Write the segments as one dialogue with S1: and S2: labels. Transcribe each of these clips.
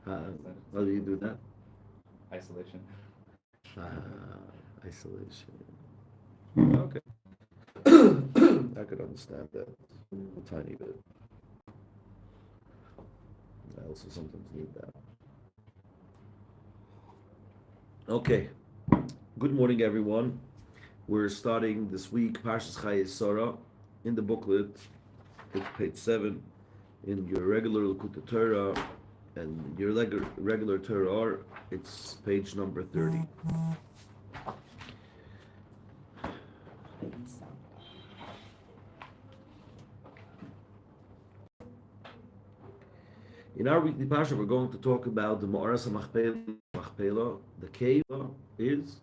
S1: How do you do that?
S2: Isolation.
S1: Isolation. Okay. I could understand that a tiny bit. I also sometimes need that. Okay. Good morning, everyone. We're starting this week Parshat Chayei Sarah in the booklet. It's page 7 in your regular Likutei Torah and your regular Torah Ohr. It's page number 30. In our weekly parsha, we're going to talk about the Ma'aras Machpelah. The cave is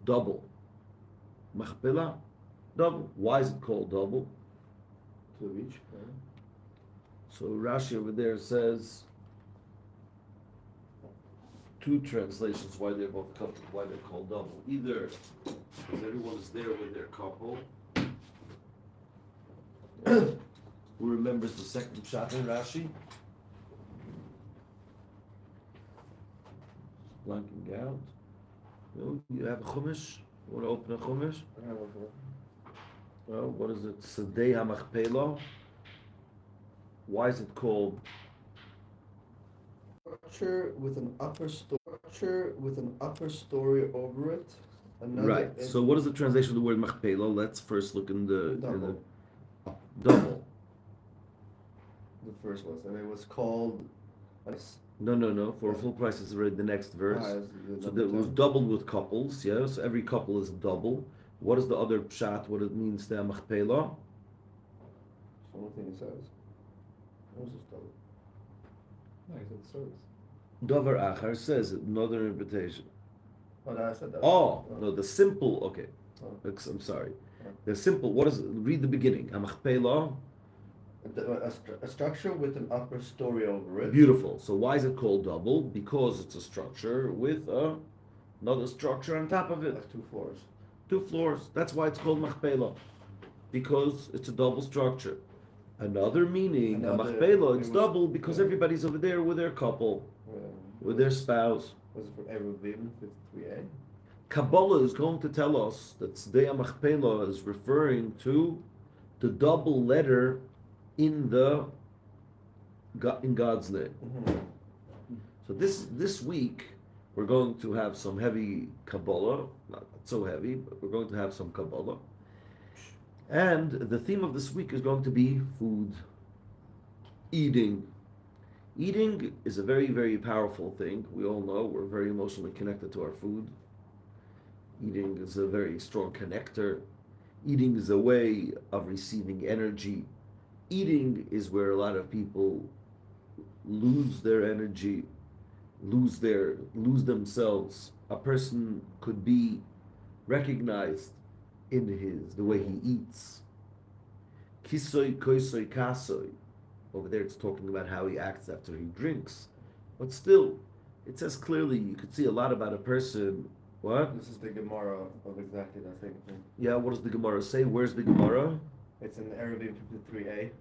S1: double. Machpelah, double. Why is it called double?
S3: To each.
S1: So Rashi over there says two translations why they're both coupled, why they're called double. Either because everyone is there with their couple. Who remembers the second pshat in Rashi? Blanking out. No, you have a chumash? You want to open a chumash? Well, what is it? Sadei HaMachpelah. Why is it called?
S3: Structure with an upper story over it.
S1: Right. So what is the translation of the word Machpelah? Let's first look in the
S3: double.
S1: Double.
S3: The first one, and it was called.
S1: No. For a full price, it's already the next verse. So it was doubled with couples. Yeah. So every couple is double. What is the other pshat? What it means there, Machpelah?
S3: The only thing it says. What was this double?
S2: No, he said the service.
S1: Dover Achar says another interpretation.
S3: Oh, no, I said that.
S1: Oh, no, the simple. Okay.
S3: Oh.
S1: I'm sorry. The simple. What is it? Read the beginning. Machpelah.
S3: A structure with an upper story over it.
S1: Beautiful. So why is it called double? Because it's a structure with another structure on top of it.
S3: That's 2 floors.
S1: 2 floors. That's why it's called Machpelah. Because it's a double structure. Another meaning, a Machpelah, it's double because everybody's over there with their couple, with their spouse.
S3: Was it from Eruvim 53a?
S1: Kabbalah is going to tell us that Tzedei Machpelah is referring to the double letter in God's name.
S3: Mm-hmm.
S1: So this week we're going to have some heavy Kabbalah, not so heavy, but we're going to have some Kabbalah. And the theme of this week is going to be food, eating. Eating is a very, very powerful thing. We all know we're very emotionally connected to our food. Eating is a very strong connector. Eating is a way of receiving energy. Eating is where a lot of people lose their energy, lose themselves. A person could be recognized in the way he eats. Kisoy, koisoy, kasoy. Over there it's talking about how he acts after he drinks. But still, it says clearly, you could see a lot about a person. What?
S3: This is the Gemara of exactly that same thing.
S1: Yeah, what does the Gemara say? Where's the Gemara?
S3: It's in Eruvim 53a.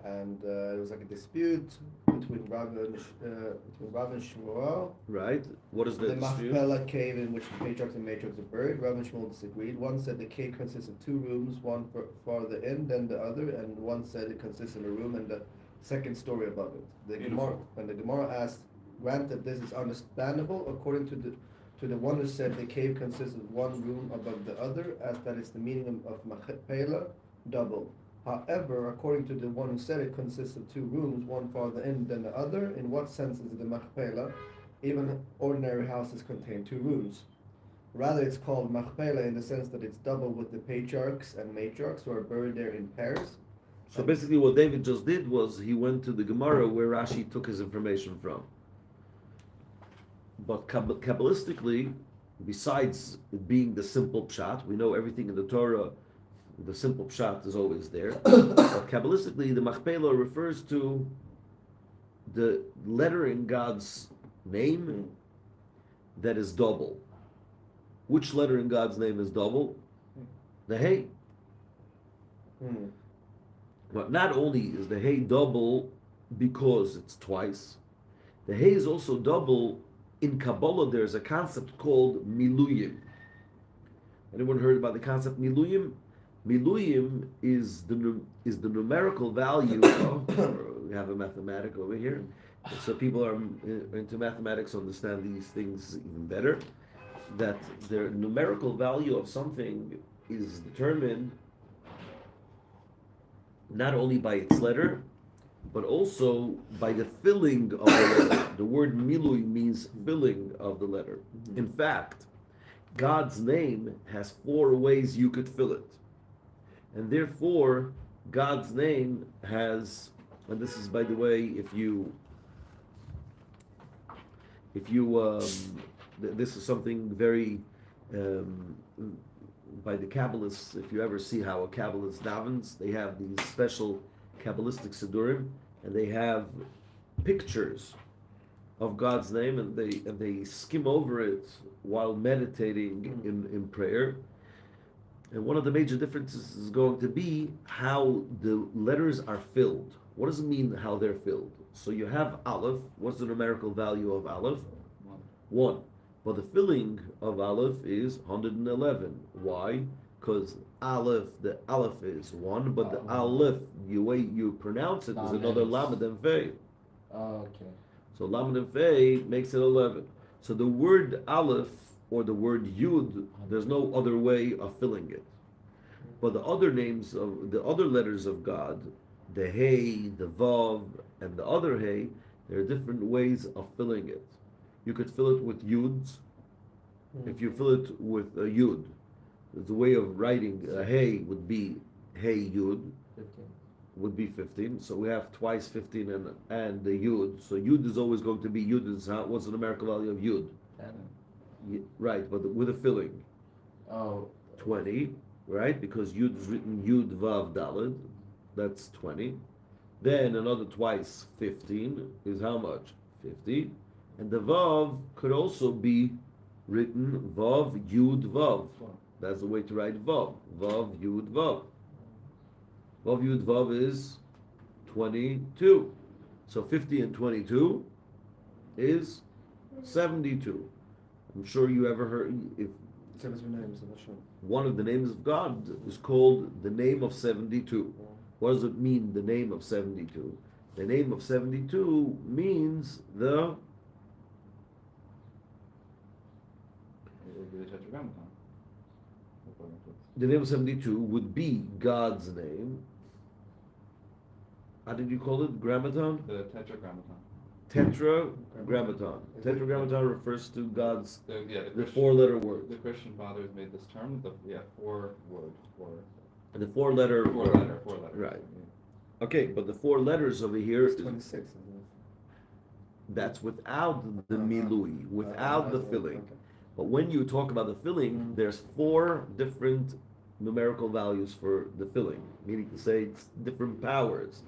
S3: And it was like a dispute between Rav and Shmuel.
S1: Right. What is the dispute?
S3: Machpelah cave in which the patriarchs and matriarchs are buried. Rav and Shmuel disagreed. One said the cave consists of 2 rooms, one farther in than the other, and one said it consists of a room and the second story above it. The Gemara asked, granted this is understandable according to the one who said the cave consists of 1 room above the other, as that is the meaning of Machpelah, double. However, according to the one who said it consists of 2 rooms, one farther in than the other, in what sense is it a Machpelah? Even ordinary houses contain 2 rooms. Rather, it's called Machpelah in the sense that it's double with the patriarchs and matriarchs who are buried there in pairs.
S1: So basically what David just did was he went to the Gemara where Rashi took his information from. But Kabbalistically, besides it being the simple pshat, we know everything in the Torah, the simple pshat is always there. But Kabbalistically, the Machpelah refers to the letter in God's name that is double. Which letter in God's name is double? The Hey. But not only is the Hey double because it's twice, The Hey is also double. In Kabbalah, there's a concept called Miluyim. Anyone heard about the concept Miluyim? Miluyim is the numerical value of, we have a mathematic over here, so people are into mathematics understand these things even better, that the numerical value of something is determined not only by its letter, but also by the filling of the letter. The word milui means filling of the letter. In fact, God's name has 4 ways you could fill it. And therefore, God's name has, and this is, by the way, if you this is something very, by the Kabbalists, if you ever see how a Kabbalist davens, they have these special Kabbalistic Sidurim, and they have pictures of God's name, and they skim over it while meditating in prayer. And one of the major differences is going to be how the letters are filled. What does it mean how they're filled? So you have Aleph. What's the numerical value of Aleph? 1. But the filling of Aleph is 111. Why? Because the Aleph is 1, but the Aleph, the way you pronounce it, is another Lamed and Fei.
S4: Okay.
S1: So Lamed and Fei makes it 11. So the word Aleph or the word Yud, there's no other way of filling it. But the other names of the other letters of God, the Hey, the Vav, and the other Hey, there are different ways of filling it. You could fill it with Yuds. If you fill it with a Yud, the way of writing a Hey would be Hey Yud,
S4: 15.
S1: would be 15. So we have twice 15 and the Yud. So Yud is always going to be Yud. What's the numerical value of Yud?
S4: 10.
S1: Right, but with a filling.
S4: Oh.
S1: 20, right? Because Yud is written Yud Vav Daled. That's 20. Then another twice 15 is how much? 50. And the Vav could also be written Vav Yud Vav. That's the way to write Vav. Vav Yud Vav. Vav Yud Vav is 22. So 50 and 22 is 72. I'm sure you ever heard, if one of the names of God is called the name of 72. What does it mean, the name of 72? The name of 72 means the name of 72 would be God's name. How did you call it? Grammaton?
S2: The tetragrammaton.
S1: Tetragrammaton. Tetragrammaton refers to God's
S2: The
S1: the
S2: Christian,
S1: 4-letter word.
S2: the Christian fathers made this term. The 4 word, 4
S1: And the 4-letter word.
S2: letter.
S1: Right. Okay, but the 4 letters over here,
S3: It's 26, isn't it?
S1: that's without the milui, without the filling.
S3: Okay.
S1: But when you talk about the filling, there's 4 different numerical values for the filling, meaning to say it's different powers.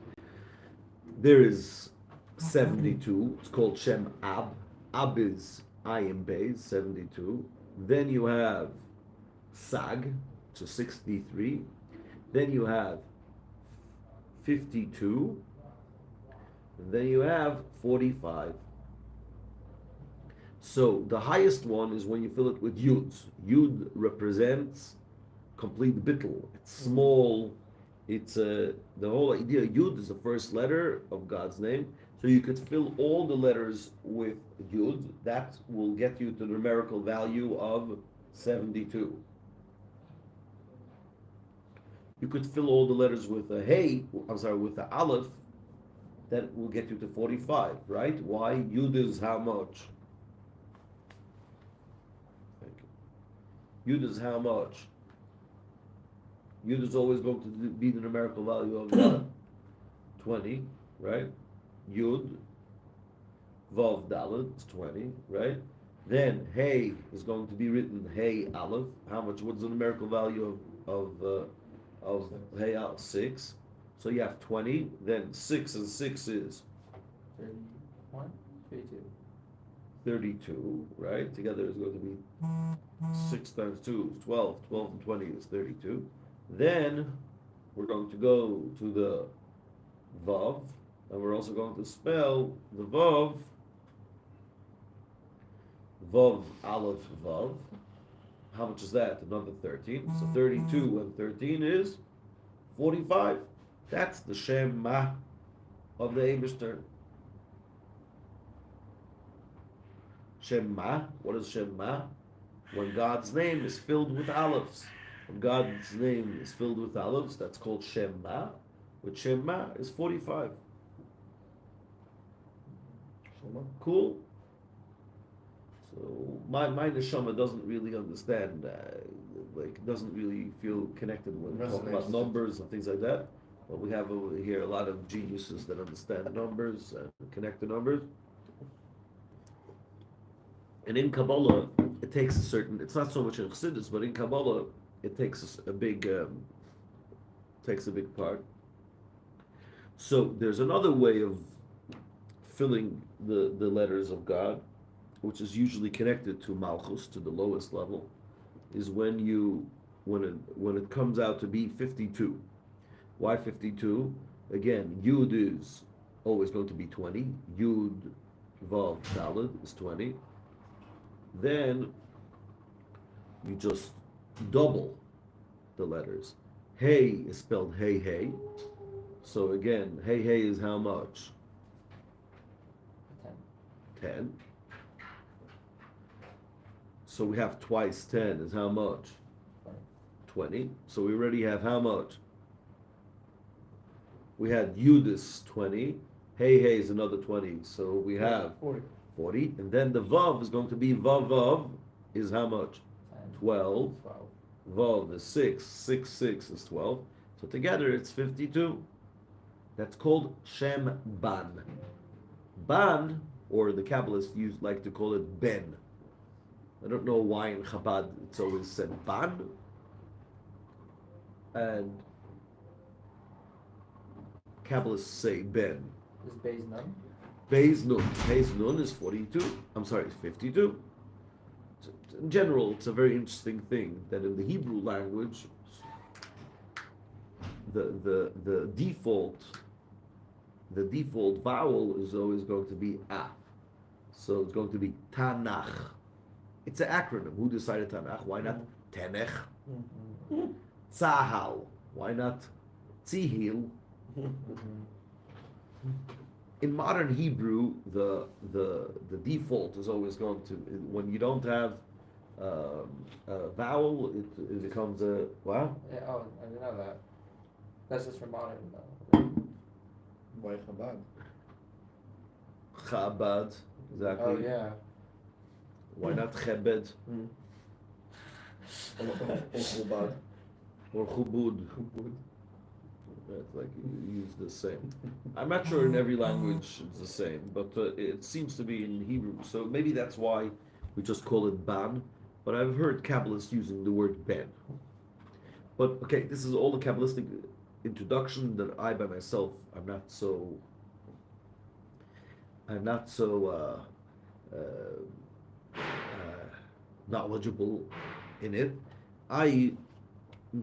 S1: There is 72, it's called Shem Ab. Ab is Ayin Beis, 72. Then you have Sag, so 63. Then you have 52. And then you have 45. So the highest one is when you fill it with Yud. Yud represents complete bittul. It's small. It's the whole idea. Yud is the first letter of God's name. So you could fill all the letters with Yud. That will get you to the numerical value of 72. You could fill all the letters with a Hey, with the Aleph. That will get you to 45, right? Why? Yud is how much? Thank you. Yud is how much? Yud is always going to be the numerical value of God. 20, right? Yud, Vav Daled is 20, right? Then Hey is going to be written Hey Aleph. How much? What's the numerical value of Hey Aleph? 6. So you have 20. Then 6 and 6 is
S4: 31, 32.
S1: 32, right? Together is going to be 6 times 2 is 12. 12 and 20 is 32. Then we're going to go to the Vav, and we're also going to spell the Vav Vav, Aleph, Vav. How much is that? Another 13. So 32 and 13 is 45. That's the Shema of the Eibishter. Shema. What is Shema? When God's name is filled with Alephs. When God's name is filled with Alephs, that's called Shema. Which Shema is 45.
S3: Shema.
S1: Cool. So my neshama doesn't really understand, doesn't really feel connected when talking about numbers and things like that. But we have over here a lot of geniuses that understand numbers and connect the numbers. And in Kabbalah, it takes a certain. It's not so much in Chassidus, but in Kabbalah, it takes a big part. So there's another way of filling the letters of God, which is usually connected to Malchus, to the lowest level, is when it comes out to be 52. Why 52? Again, Yud is always going to be 20. Yud, Vav, Daled is 20. Then you just double the letters. Hey is spelled hey hey. So again, hey hey is how much? 10. So we have twice 10 is how much? 20. So we already have how much? We had Yudis 20. Hey hey is another 20. So we have 40. And then the Vav is going to be Vav is how much? 12. Vav is 6. 6 is 12. So together it's 52. That's called Shem Ban. Ban, or the Kabbalists like to call it Ben. I don't know why in Chabad it's always said Ban. And Kabbalists say Ben.
S4: Is Beis Nun?
S1: Beis Nun. Beis Nun is 42. I'm sorry, it's 52. So in general, it's a very interesting thing that in the Hebrew language, the default vowel is always going to be A. So it's going to be Tanakh. It's an acronym. Who decided Tanakh? Why not Tenech? Tzahal. Why not Tzihil? In modern Hebrew, the default is always going to, when you don't have a vowel, it becomes a what?
S4: Yeah, I didn't know that. That's just for modern though.
S3: Why Chabad?
S1: Chabad, exactly.
S4: Oh yeah.
S1: Why not Chebed
S3: Or Chabad.
S1: or Chubud? It's like you use the same. I'm not sure in every language it's the same, but it seems to be in Hebrew. So maybe that's why we just call it ban. But I've heard Kabbalists using the word ben. But okay, this is all the Kabbalistic introduction that I by myself I'm not so knowledgeable in it. I'm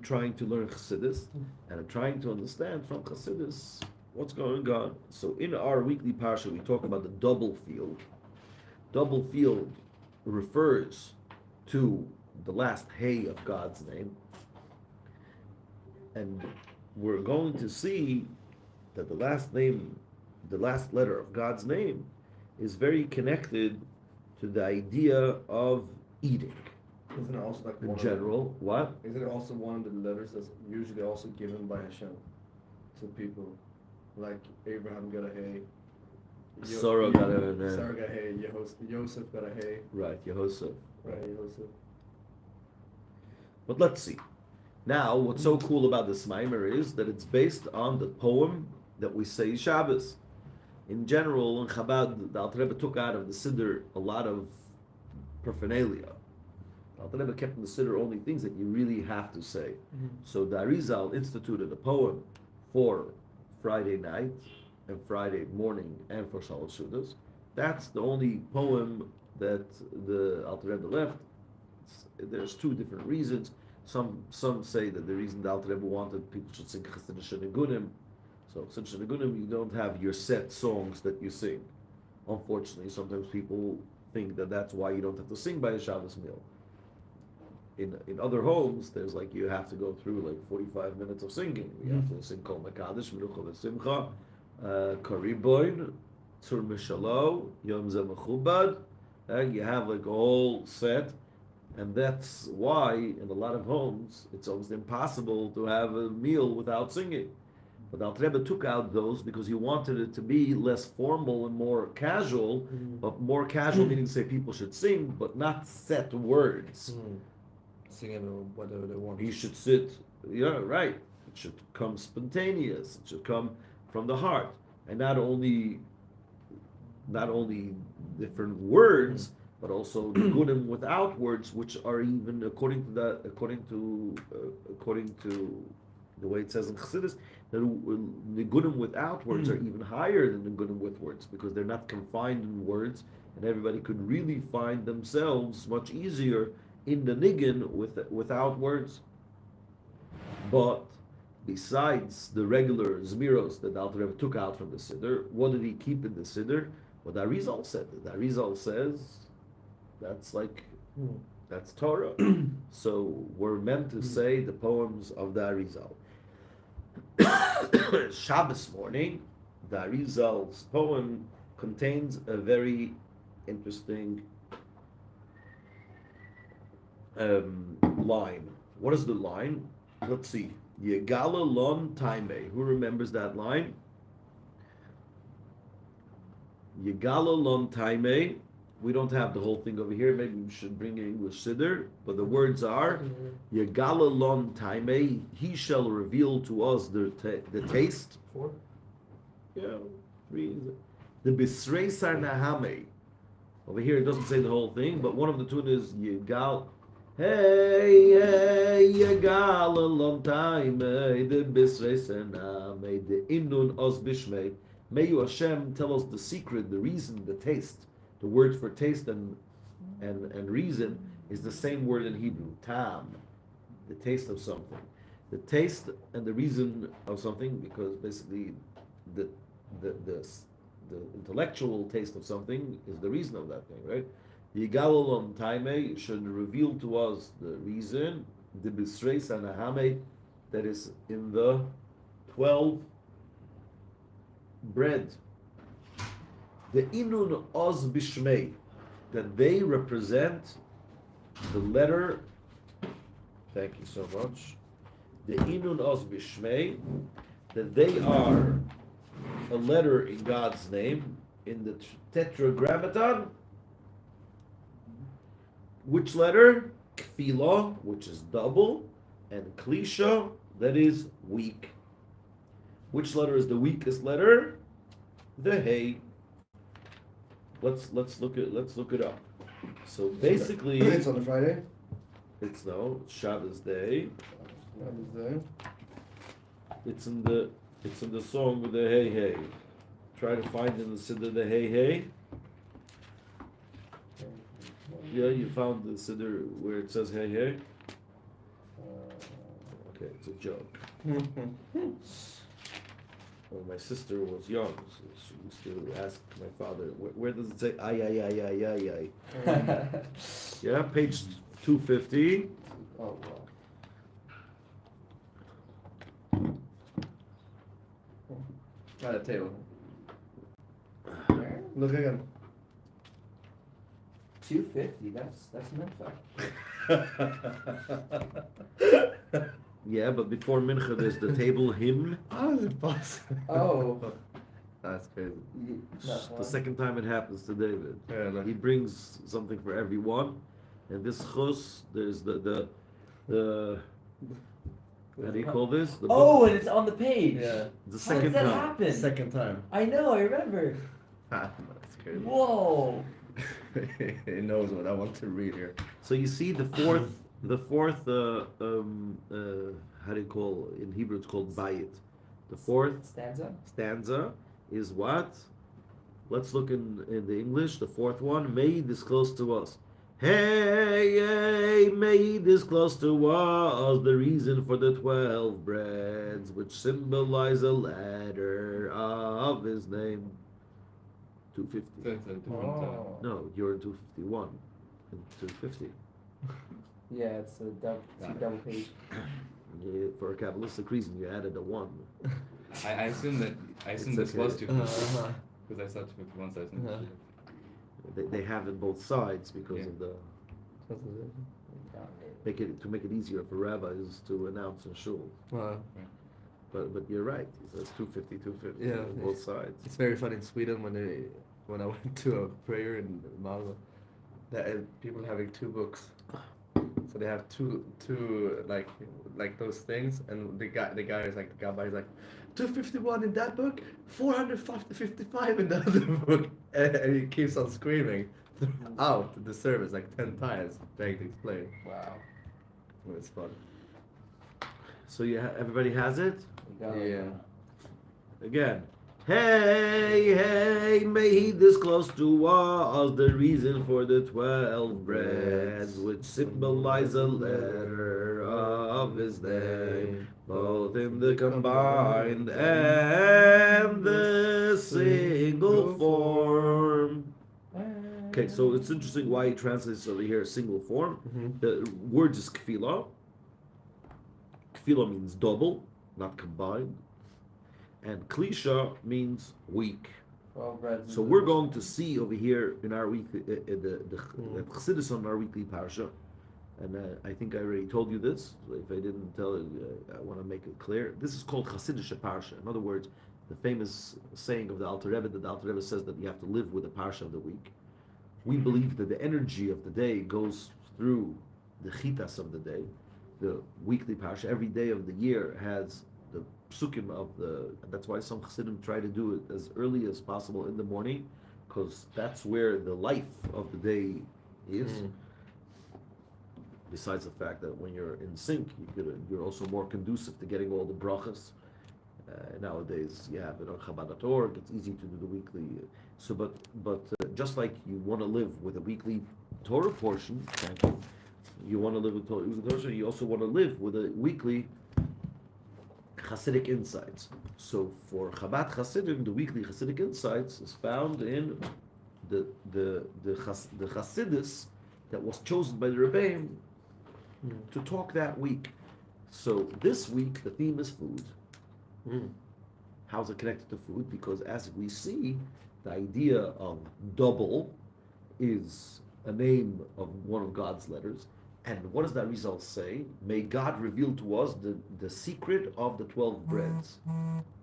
S1: trying to learn Chassidus, and I'm trying to understand from Chassidus what's going on. So in our weekly parsha, we talk about the double field. Double field refers to the last hey of God's name, and we're going to see that the last letter of God's name is very connected to the idea of eating.
S3: Isn't it also like
S1: In
S3: one
S1: general, what?
S3: Isn't it also one of the letters that's usually also given by Hashem to people? Like Abraham got a hay.
S1: Sarah got a
S3: Sarah got a hay. Yosef got a hay.
S1: Right, Yehosef.
S3: Right, Yosef.
S1: But let's see. Now, what's so cool about this Maimer is that it's based on the poem that we say Shabbos. In general, in Chabad, the Alter Rebbe took out of the Siddur a lot of paraphernalia. The Alter Rebbe kept in the Siddur only things that you really have to say. So the Arizal instituted a poem for Friday night and Friday morning and for Shalosh Sudas. That's the only poem that the Alter Rebbe left. There's two different reasons. Some say that the reason the Alter Rebbe wanted people should sing Chassidus Nigunim. So Chassidus Nigunim, you don't have your set songs that you sing. Unfortunately, sometimes people think that that's why you don't have to sing by a Shabbos meal. In other homes, there's like you have to go through like 45 minutes of singing. We have to sing Kol Mekadosh, Menucha V'Simcha, Kariboin, Tzur Mishalo, Yom Zeh Mechubad. And you have like a whole set, and that's why in a lot of homes it's almost impossible to have a meal without singing. But Al Rebbe took out those because he wanted it to be less formal and more casual, but more casual meaning to say people should sing, but not set words.
S3: Singing whatever they want.
S1: He should sit, yeah, right. It should come spontaneous. It should come from the heart, and not only different words, but also gunim without words, which are even according to the way it says in Chassidus, the gunim without words are even higher than the gunim with words because they're not confined in words, and everybody could really find themselves much easier in the niggin without words. But besides the regular zmiros that the Alter Rebbe took out from the Siddur, what did he keep in the Siddur? What the Arizal said. The Arizal says that's Torah. So we're meant to say the poems of the Arizal. Shabbos morning, the Arizal's poem contains a very interesting line. What is the line? Let's see. Yegala Lan PI. Who remembers that line? Yegala Lan PI. We don't have the whole thing over here. Maybe we should bring an English siddur. But the words are Yegala Lan PI. He shall reveal to us the taste.
S4: 4?
S1: Yeah, 3. The Bisrei Sar Nahame. Over here it doesn't say the whole thing, but one of the tune is Yegal. Hey, Yegala Lan PI. The Bisrei Sar Nahame. The Imnun Oz Bishmei. May you Hashem tell us the secret, the reason, the taste. The word for taste and reason is the same word in Hebrew, tam, the taste of something. The taste and the reason of something, because basically the intellectual taste of something is the reason of that thing, right? Yigal Lan PI should reveal to us the reason, the Bisrei Sanahame, that is in the 12 bread. The Inun Oz Bishmei, that they represent the letter. Thank you so much. The Inun Oz Bishmei, that they are a letter in God's name in the Tetragrammaton. Which letter? Kfila, which is double, and Klisha, that is weak. Which letter is the weakest letter? The Hey. Let's look it up. So basically,
S3: It's on a Friday.
S1: it's Shabbos day.
S3: Shabbos day.
S1: It's in the song with the Hey Hey. Try to find in the siddur the Hey Hey. Yeah, you found the siddur where it says Hey Hey. Okay, it's a joke. When my sister was young, so she used to ask my father, where does it say ay ay ay ay ay ay? Yeah, page 250.
S4: Oh, wow.
S3: At a table.
S4: Where?
S3: Look again.
S4: 250, that's mincha.
S1: Yeah, but before mincha there's the table hymn.
S3: How is it possible?
S4: Oh.
S3: That's crazy.
S1: The second time it happens to David.
S3: Yeah,
S1: He brings something for everyone, and this chus, there's the how do you call this? The
S4: Oh, and it's on the page.
S3: Yeah.
S1: the
S4: How
S1: second
S4: did that
S1: time.
S4: happen?
S3: Second time.
S4: I know, I remember.
S3: That's crazy.
S4: Whoa.
S3: He knows what I want to read here.
S1: So you see the fourth how do you call in Hebrew it's called bayit. The fourth
S4: Stanza?
S1: is what? Let's look in the English. The fourth one, may he disclose to us. Hey, may he disclose to us the reason for the 12 breads, which symbolize a letter of his name. 250.
S2: It's a different,
S4: Oh.
S1: No, you're in 251 and 250.
S4: Yeah, it's a double page.
S1: Yeah, for a Kabbalistic reason, you added a 1.
S2: I assume
S1: It's
S2: this was
S1: okay.
S2: 250.
S4: Uh-huh.
S2: Because I saw 251, so I assumed
S4: Uh-huh.
S1: They have it both sides because
S2: Yeah.
S1: of the make it easier for rabbis to announce in shul. But you're right. It's 250, 250
S4: Yeah.
S1: on both sides.
S4: It's very funny in Sweden when I went to a prayer in Malmö, that people having 2 books. So they have two like those things, and the guy is like, the gabbai is like 251 in that book, 455 in the other book, and he keeps on screaming throughout the service like 10 times trying to explain.
S2: Wow.
S4: It's fun.
S1: So everybody has it?
S4: Yeah.
S1: Again. Hey, hey, may he disclose to us the reason for the 12 breads, which symbolize a letter of his name, both in the combined and the single form. Okay, so it's interesting why he translates over here single form.
S4: Mhm.
S1: The word is kfila. Kfila means double, not combined. And klisha means week.
S4: 12 breads.
S1: So we're going to see over here in our weekly, the Chassidus on our weekly parsha, and I think I already told you this. So if I didn't tell it, I want to make it clear. This is called Chassidus parsha. In other words, the famous saying of the Alter Rebbe, that the Alter Rebbe says that you have to live with the parsha of the week. We believe that the energy of the day goes through the chitas of the day. The weekly parsha, every day of the year has the psukim of the. That's why some chassidim try to do it as early as possible in the morning, because that's where the life of the day is. Besides the fact that when you're in sync, you're also more conducive to getting all the brachas. Nowadays, you have it on Torah. It's easy to do the weekly. So, but just like you want to live with a weekly Torah portion, thank you. You want to live with Torah portion. You also want to live with a weekly Hasidic insights. So for Chabad Hasidim, the weekly Hasidic insights is found in the Chassidus that was chosen by the Rebbeim to talk that week. So this week the theme is food. How's it connected to food? Because as we see, the idea of double is a name of one of God's letters. And what does that result say? May God reveal to us the secret of the 12 breads.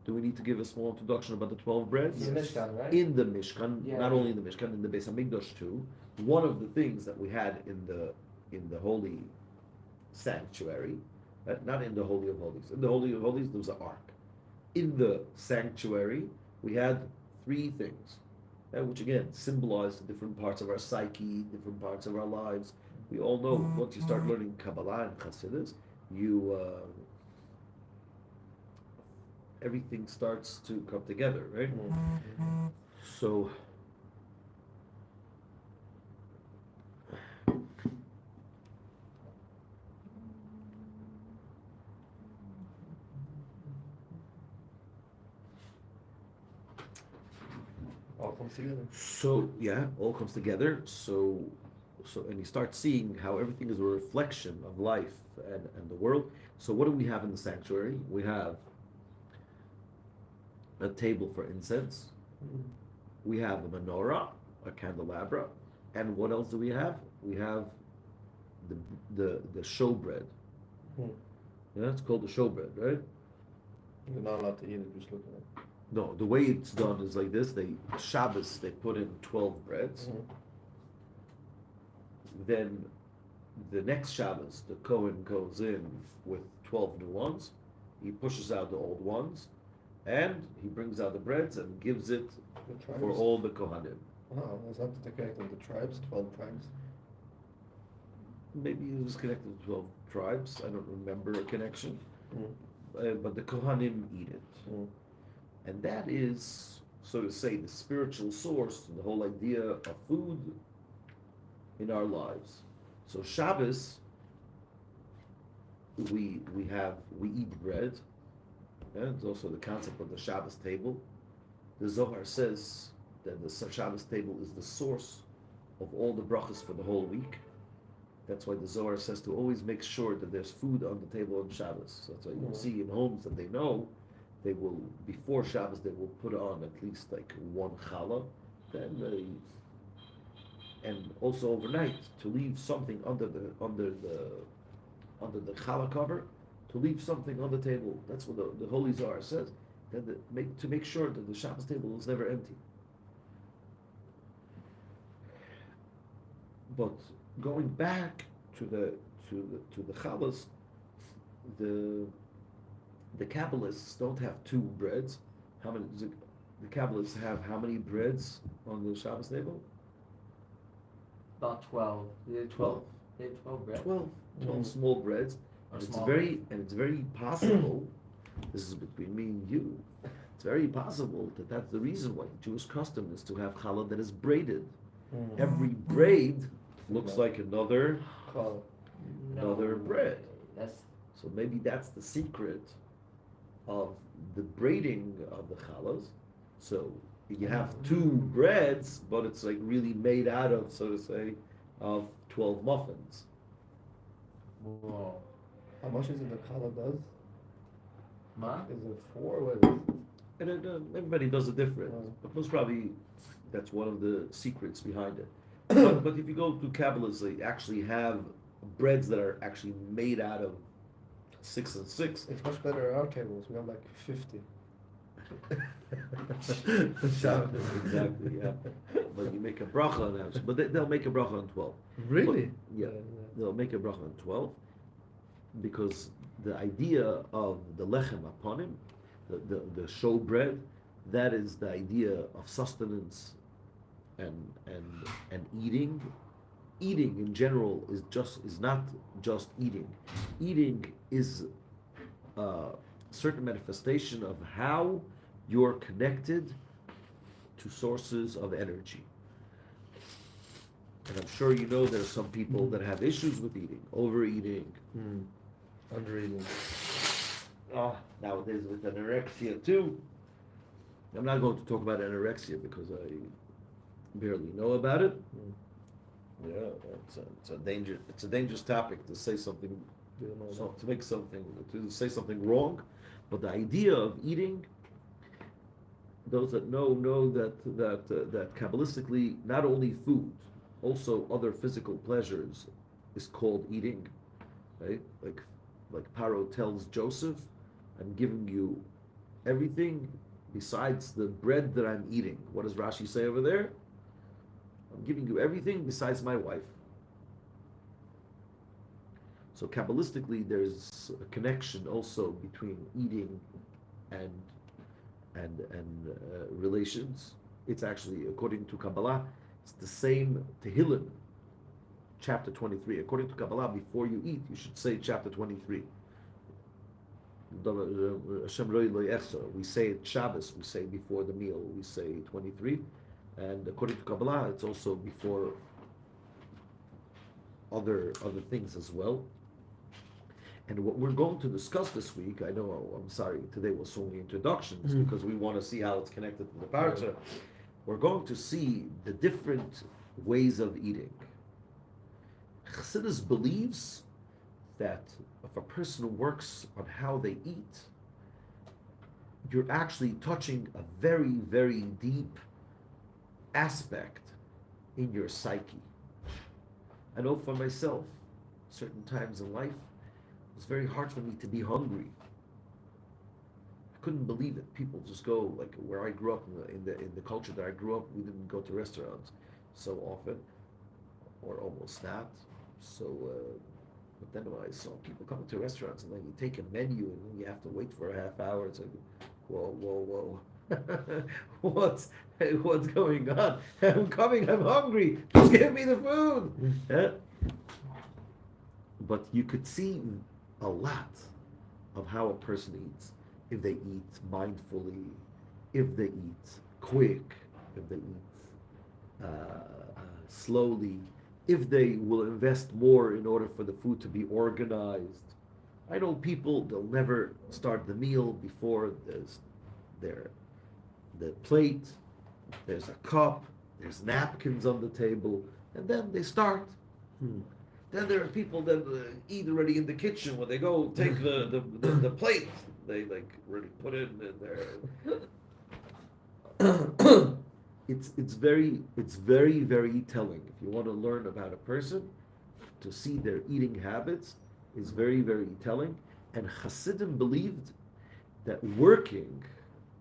S1: Do we need to give a small introduction about the 12 breads?
S4: The Mishkan, right?
S1: In the Mishkan,
S4: Yeah.
S1: not only in the Mishkan, in the Beis Hamikdash too. One of the things that we had in the holy sanctuary, not in the Holy of Holies. In the Holy of Holies, there was an ark. In the sanctuary, we had 3 things, which again symbolize the different parts of our psyche, different parts of our lives. We all know once you start learning Kabbalah and Chassidus, everything starts to come together, right? So
S3: All comes together.
S1: So yeah, all comes together. So and you start seeing how everything is a reflection of life and the world. So what do we have in the sanctuary? We have a table for incense. We have a menorah, a candelabra, and what else do we have? We have the showbread. Yeah, it's called the showbread, right?
S3: You're not allowed to eat it, just look at it.
S1: No, the way it's done is like this. Shabbos, they put in 12 breads. Then the next Shabbos, the Kohen goes in with 12 new ones. He pushes out the old ones, and he brings out the breads and gives it
S3: The tribes.
S1: for all the Kohanim.
S3: Oh, is that the connect with the tribes? 12 tribes?
S1: Maybe it was connected to 12 tribes. I don't remember a connection. But the Kohanim eat it. And that is, so to say, the spiritual source, the whole idea of food in our lives. So Shabbos, we eat bread. Yeah, it's also the concept of the Shabbos table. The Zohar says that the Shabbos table is the source of all the brachas for the whole week. That's why the Zohar says to always make sure that there's food on the table on Shabbos. So that's why you'll see in homes that they know, they will, before Shabbos, they will put on at least like one challah, then and also overnight to leave something under the challah cover, to leave something on the table. That's what the Holy Zohar says. That to make sure that the Shabbos table is never empty. But going back to the challahs, the Kabbalists don't have two breads. How many? The Kabbalists have how many breads on the Shabbos table?
S5: About 12. They had 12. They had 12 bread.
S1: 12 small breads.
S5: Or
S1: And it's
S5: small
S1: very possible. This is between me and you. It's very possible that that's the reason why the Jewish custom is to have challah that is braided. Every braid looks like another bread.
S5: That's
S1: So maybe that's the secret of the braiding of the challahs. So you have two breads, but it's like really made out of, so to say, of 12 muffins.
S5: whoa.
S3: How much is it the challah does?
S5: Ma?
S3: Is it 4? What is it?
S1: And everybody does it different. But most probably that's one of the secrets behind it. But if you go to Kabbalists, they actually have breads that are actually made out of 6 and 6.
S3: It's much better at our tables. We have like 50.
S1: Exactly, yeah. But you make a bracha on that. But they'll make a bracha on 12.
S4: Really?
S1: But, yeah, they'll make a bracha on 12 because the idea of the lechem upon him, the show bread, that is the idea of sustenance and eating. Eating in general is not just eating. Eating is a certain manifestation of how you're connected to sources of energy. And I'm sure you know there's some people that have issues with eating, overeating.
S4: Undereating.
S1: Nowadays with anorexia too. I'm not going to talk about anorexia because I barely know about it. Yeah, it's a dangerous topic to say something, to say something wrong. But the idea of eating, those that know that Kabbalistically, not only food, also other physical pleasures is called eating, right? Like Paro tells Joseph, I'm giving you everything besides the bread that I'm eating. What does Rashi say over there? I'm giving you everything besides my wife. So Kabbalistically, there's a connection also between eating and relations. It's actually, according to Kabbalah, it's the same Tehillim, chapter 23. According to Kabbalah, before you eat, you should say chapter 23. We say it Shabbos, we say before the meal, we say 23. And according to Kabbalah, it's also before other things as well. And what we're going to discuss this week, I know, I'm sorry, today was only introductions because we want to see how it's connected to the Parsha. We're going to see the different ways of eating. Chassidus believes that if a person works on how they eat, you're actually touching a very, very deep aspect in your psyche. I know for myself, certain times in life, it was very hard for me to be hungry. I couldn't believe it. People just go, like where I grew up, in the culture that I grew up, we didn't go to restaurants so often, or almost not. So, but then when I saw people coming to restaurants and then you take a menu and then you have to wait for a half hour, it's like, whoa. What's going on? I'm coming, I'm hungry, just give me the food. Yeah. But you could see a lot of how a person eats. If they eat mindfully, if they eat quick, if they eat slowly, if they will invest more in order for the food to be organized. I know people, they'll never start the meal before the plate, there's a cup, there's napkins on the table, and then they start. Then there are people that eat already in the kitchen. When they go take the plate, they like already put it in there. It's very telling. If you want to learn about a person, to see their eating habits is very telling. And Chassidim believed that working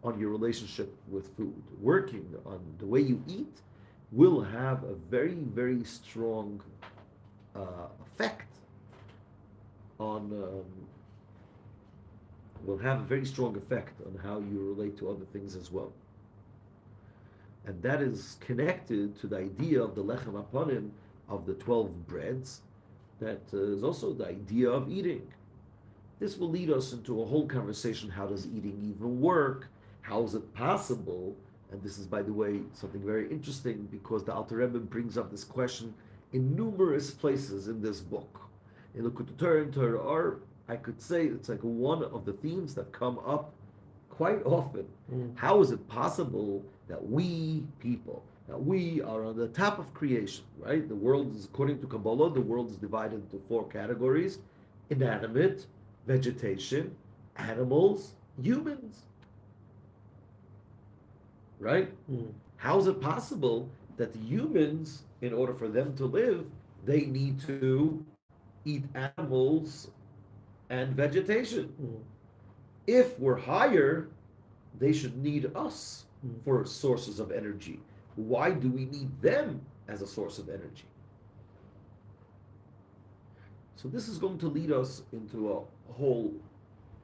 S1: on your relationship with food, working on the way you eat, will have a very strong effect on. Will have a very strong effect on how you relate to other things as well. And that is connected to the idea of the lechem aponim, of the 12 breads, that is also the idea of eating. This will lead us into a whole conversation. How does eating even work? How is it possible? And this is, by the way, something very interesting, because the Alter Rebbe brings up this question in numerous places in this book. In the Torah and Torah Ohr, I could say it's like one of the themes that come up quite often. How is it possible that we people, that we are on the top of creation, right? The world is, according to Kabbalah, the world is divided into 4 categories: inanimate, vegetation, animals, humans. Right? How is it possible that the humans, in order for them to live, they need to eat animals and vegetation? If we're higher, they should need us for sources of energy. Why do we need them as a source of energy? So this is going to lead us into a whole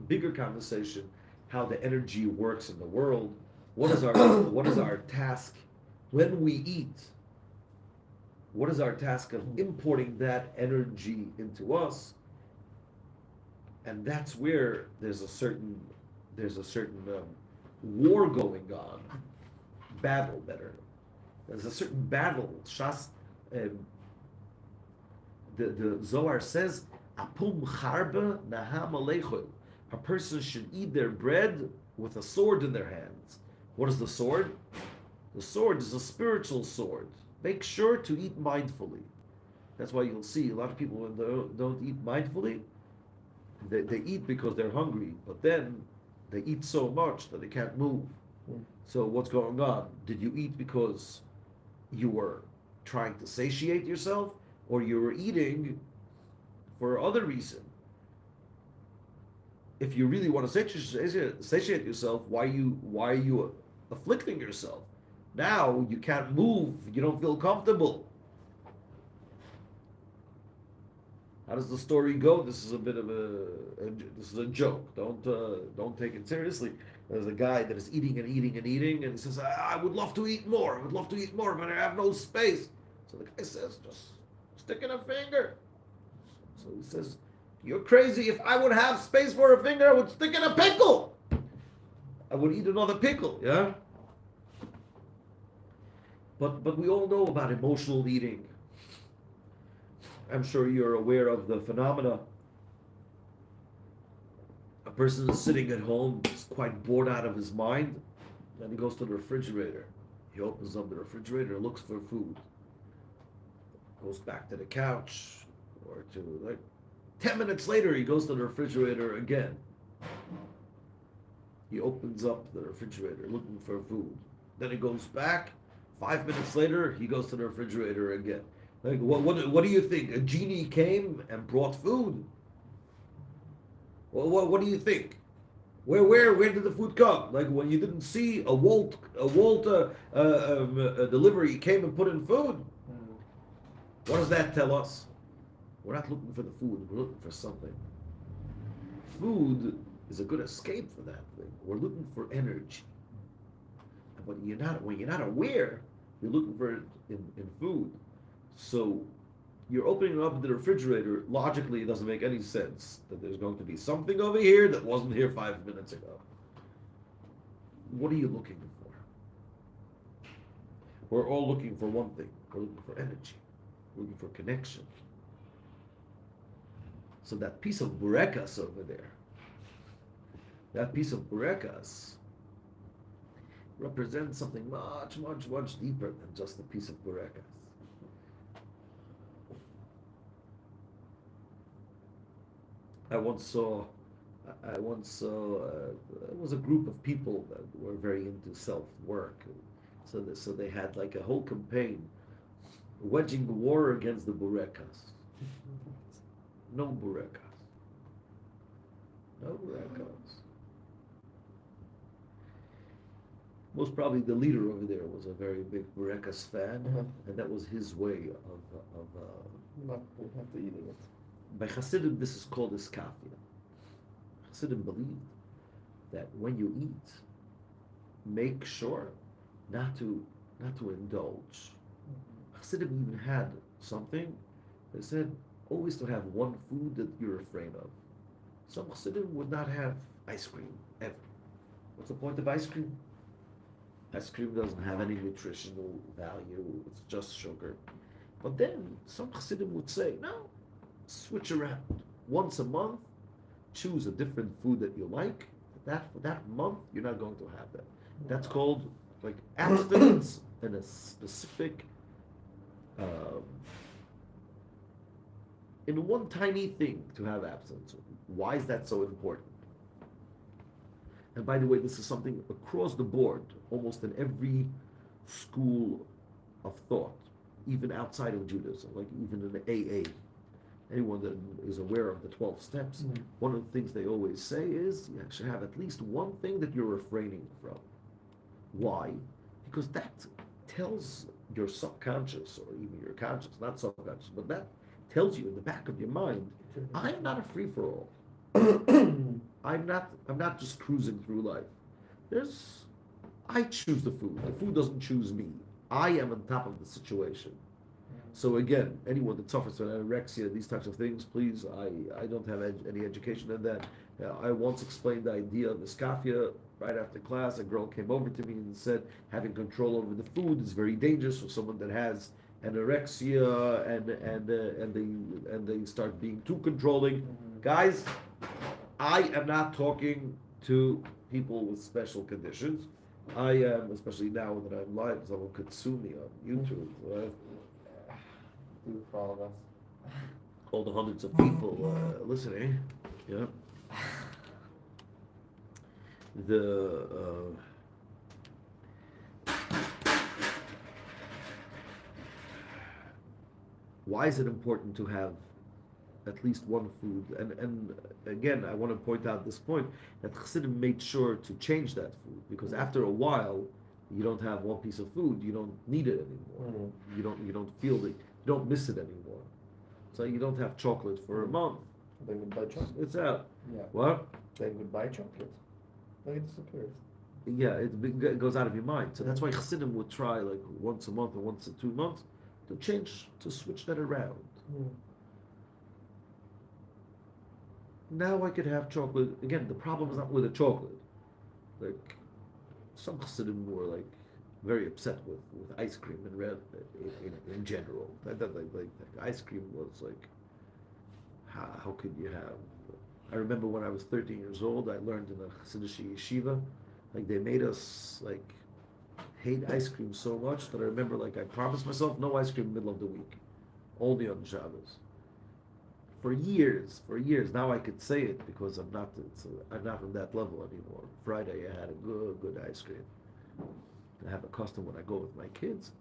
S1: bigger conversation, how the energy works in the world. What is our task when we eat? What is our task of importing that energy into us? And that's where there's a certain war going on, battle better. There's a certain battle. The Zohar says, "Apum charba naham aleichol." A person should eat their bread with a sword in their hands. What is the sword? The sword is a spiritual sword. Make sure to eat mindfully. That's why you'll see a lot of people, when they don't eat mindfully, they eat because they're hungry, but then they eat so much that they can't move. So what's going on? Did you eat because you were trying to satiate yourself, or you were eating for other reason? If you really want to satiate yourself, why are you afflicting yourself? Now you can't move, you don't feel comfortable. How does the story go? This is a bit of this is a joke. Don't take it seriously. There's a guy that is eating, and he says, I would love to eat more. I would love to eat more, but I have no space. So the guy says, just stick in a finger. So he says, you're crazy. If I would have space for a finger, I would stick in a pickle. I would eat another pickle, yeah? But we all know about emotional eating. I'm sure you're aware of the phenomena. A person is sitting at home, is quite bored out of his mind, then he goes to the refrigerator. He opens up the refrigerator, looks for food. Goes back to the couch, or to, like, 10 minutes later, he goes to the refrigerator again. He opens up the refrigerator looking for food. Then he goes back. 5 minutes later, he goes to the refrigerator again. Like, what do you think? A genie came and brought food? Well, what do you think? Where did the food come? Like, when you didn't see a Wolt delivery came and put in food. What does that tell us? We're not looking for the food. We're looking for something. Food is a good escape for that thing. We're looking for energy. And when you're not aware, you're looking for it in food. So you're opening up the refrigerator. Logically, it doesn't make any sense that there's going to be something over here that wasn't here 5 minutes ago. What are you looking for? We're all looking for one thing. We're looking for energy. We're looking for connection. So that piece of burekas over there, that piece of burekas represents something much, much, much deeper than just a piece of burekas. I once saw it was a group of people that were very into self-work. So they had like a whole campaign waging the war against the burekas. No burekas. No burekas. Most probably the leader over there was a very big burekas fan, and that was his way of
S3: Not have to eating it.
S1: by Chassidim, this is called iskafia. Chassidim believed that when you eat, make sure not to indulge. Chassidim even had something. They said always to have one food that you're afraid of. Some Chassidim would not have ice cream ever. What's the point of ice cream? Ice cream doesn't have any nutritional value. It's just sugar. But then some Chassidim would say, no, switch around. Once a month, choose a different food that you like. For that month, you're not going to have that. That's called like abstinence in a specific, in one tiny thing to have abstinence. Why is that so important? And by the way, this is something across the board, almost in every school of thought, even outside of Judaism, like even in the AA. Anyone that is aware of the 12 steps, one of the things they always say is you should have at least one thing that you're refraining from. Why? Because that tells your subconscious, or even your conscious, not subconscious, but that tells you in the back of your mind, I'm not a free-for-all. I'm not just cruising through life. I choose the food. The food doesn't choose me. I am on top of the situation. So again, anyone that suffers from anorexia, these types of things, please, I don't have any education in that. I once explained the idea of iskafia right after class. A girl came over to me and said having control over the food is very dangerous for someone that has anorexia and they start being too controlling. Guys, I am not talking to people with special conditions. I am, especially now that I'm live, someone could sue me on YouTube.
S2: Do for all of us.
S1: All the hundreds of people listening. Yeah. Why is it important to have at least one food? And again, I want to point out this point that Chassidim made sure to change that food, because after a while, you don't have one piece of food, you don't need it anymore. You don't feel it, you don't miss it anymore. So you don't have chocolate for a month.
S3: Then goodbye chocolate.
S1: It's out.
S3: Yeah.
S1: What?
S3: Then goodbye chocolate. Like it disappears.
S1: Yeah, it goes out of your mind. So that's why Chassidim would try like once a month or once in 2 months to switch that around. Now I could have chocolate. Again, the problem is not with the chocolate. Like, some Chassidim were like very upset with ice cream in general. Like ice cream was like, how could you have? I remember when I was 13 years old, I learned in a Chassidish yeshiva, like they made us like hate ice cream so much that I remember like I promised myself no ice cream in the middle of the week, only on Shabbos. For years. Now I could say it because I'm not on that level anymore. Friday I had a good ice cream. I have a custom when I go with my kids.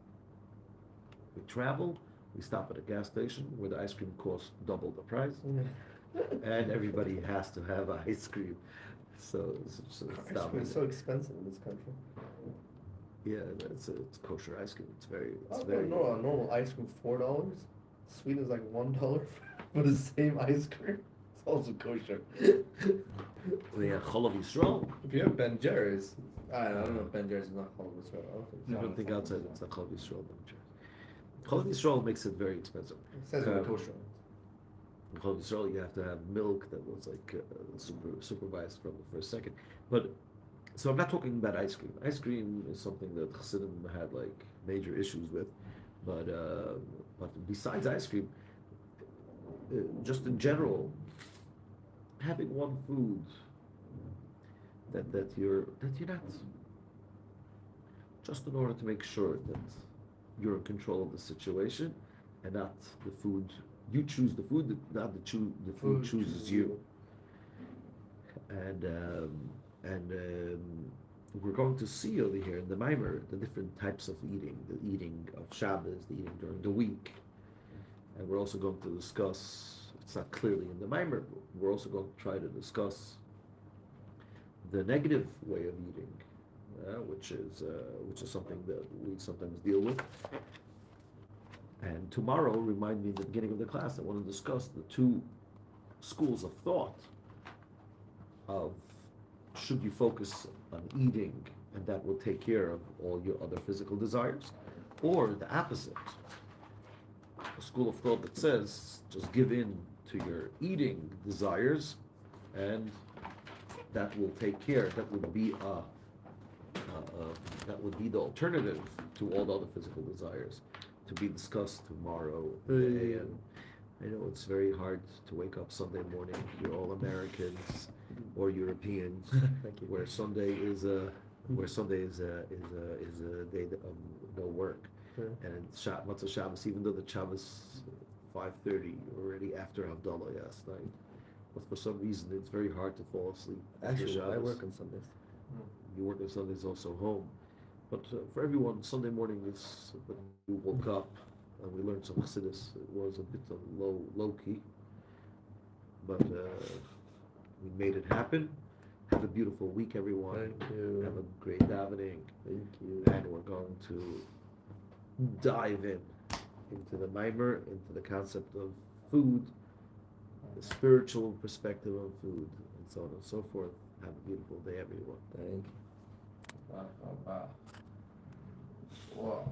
S1: We travel, we stop at a gas station where the ice cream costs double the price, and everybody has to have ice cream. So
S3: Ice cream is so expensive in this country.
S1: Yeah, it's kosher ice cream. It's very.
S3: Normal ice cream $4. Sweet is like $1 for the same ice cream. It's also kosher.
S1: We have Cholav Yisrael.
S4: If you have Ben Jerry's, I don't know if Ben Jerry's is not called this right.
S1: I don't think outside it's not Cholav Yisrael. Cholav Yisrael makes it very expensive.
S3: It says it's kosher.
S1: In Cholav Yisrael, you have to have milk that was like supervised from the first second. But so I'm not talking about ice cream. Ice cream is something that Chassidim had like major issues with, but besides ice cream, just in general, having one food that you're not just in order to make sure that you're in control of the situation and not the food. You choose the food, not the food chooses you. And we're going to see over here in the Mimer the different types of eating, the eating of Shabbos, the eating during the week. And we're also going to discuss, it's not clearly in the Mimer, but we're also going to try to discuss the negative way of eating, which is something that we sometimes deal with. And tomorrow, remind me at the beginning of the class, I want to discuss the two schools of thought of should you focus on eating and that will take care of all your other physical desires, or the opposite, a school of thought that says just give in to your eating desires and that will take care, that would be the alternative to all the other physical desires, to be discussed tomorrow in the AM. I know it's very hard to wake up Sunday morning. You're all Americans or Europeans, where Sunday is a day of no work, and it's Matzah Shabbos. Even though the Shabbos 5:30, already after Havdalah last night, but for some reason it's very hard to fall asleep.
S4: Actually, I work on Sundays.
S1: You work on Sundays also home, but for everyone, Sunday morning is when we woke up and we learned some Chassidus. It was a bit of low key, but we made it happen. Have a beautiful week, everyone.
S4: Thank you.
S1: Have a great davening.
S4: Thank you.
S1: And we're going to dive into the mimer, into the concept of food, the spiritual perspective of food, and so on and so forth. Have a beautiful day, everyone.
S4: Thank you.
S2: Wow.